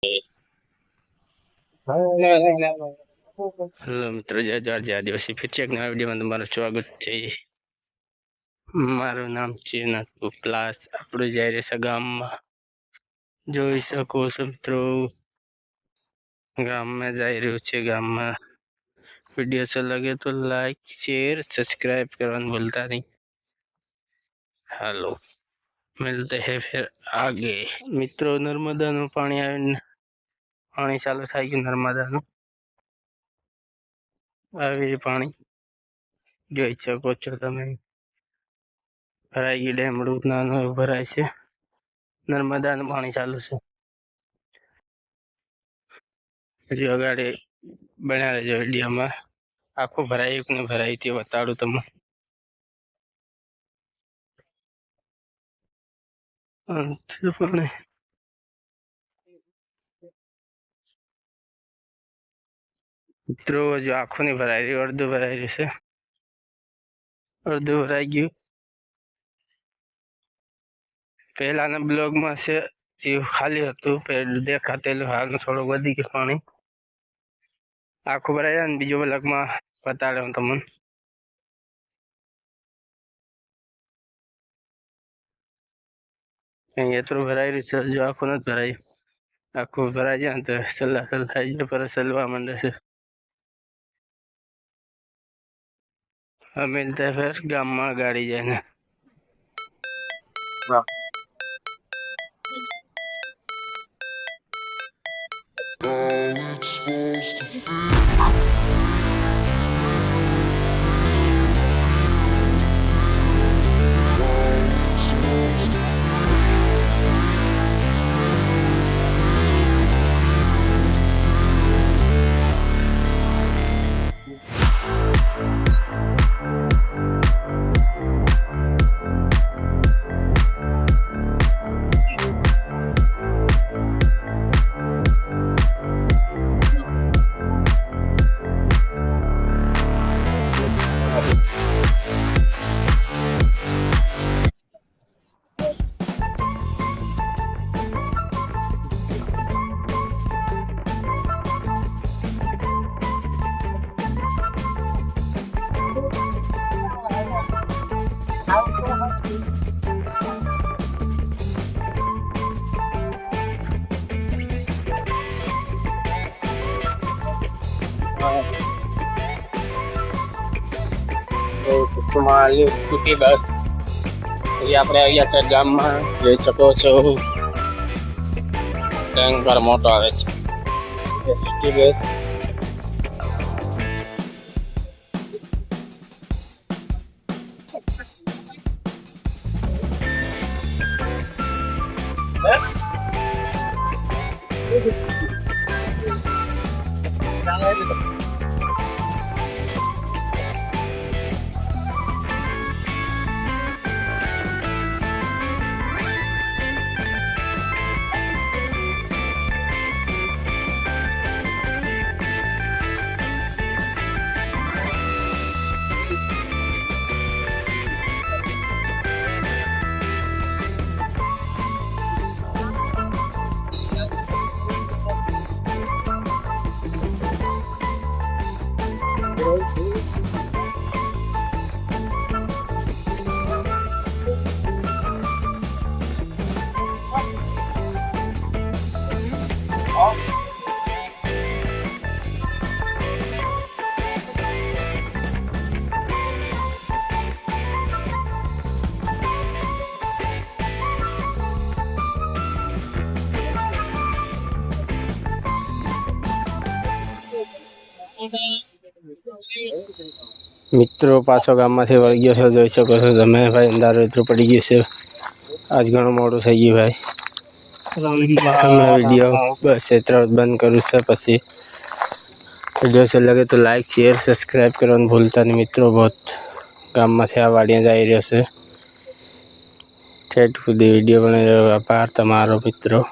Hello મિત્રો, જય જવાહર જય આદિવાસી. ફિર એક નવા વિડીયોમાં તમારું સ્વાગત છે. મારું નામ છે નાતુ પ્લાસ. આપણે જઈ રહ્યા છે ગામમાં. જોઈ શકો છો મિત્રો, ગામમાં જઈ રહ્યું છે. ગામમાં वीडियो अच्छा लगे तो लाइक शेयर सब्सक्राइब करना भूलता नहीं। हेलो, मिलते हैं फिर आगे। मित्रों, नर्मदा નું પાણી ચાલુ થઈ ગયું। નર્મદા નું આવી પાણી જોઈ શકો છો તમે। ભરાઈ ગયું ડેમડું નાનું ભરાય છે। નર્મદા નું પાણી ચાલુ છે। હજી અગાડી બન્યા રહેજો વિડીયોમાં। આખું ભરાયું કે નહીં ભરાયું તે બતાડું તમને। મિત્રો, હજુ આખું નહીં ભરાઈ રહ્યું, અડધું ભરાઈ રહ્યું છે। અડધું ભરાઈ ગયું। પહેલાના બ્લોગમાં છે એ ખાલી હતું, દેખાતેલું। હાલનું થોડું વધી ગયું પાણી। આખું ભરાઈ જાય ને બીજો બ્લોગમાં બતાડે હું તમને। અહીં એટલું ભરાઈ રહ્યું છે, હજુ આખું નથી ભરાયું। આખું ભરાઈ જાય ને તો સલાસલ થઈ જાય, પર ચલવા માંડે છે। मिलते फिर गाम में गाड़ी जाने। स्कूटी बस આપણે અહીંયા છે ગામમાં। જોઈ શકો છો ટેન્કર મોટો આવે છે સિટી બસ। મિત્રો, પાછો ગામમાંથી વળી ગયો છે। જોઈ શકો છો તમે ભાઈ, અંધારું એટલું પડી ગયું છે। આજ ઘણું મોડું થઈ ગયું ભાઈ। मैं वीडियो बस इतना बंद करूँ से पसी वीडियो से लगे तो लाइक शेयर सब्सक्राइब करना भूलता नहीं। मित्रों, बहुत गाम में से आ वाड़िया जा रही है। ठेठ सुधी वीडियो बने व्यापार तमारो मित्रों।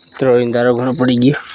मित्रों, इंदारो घणो पड़ी गयो।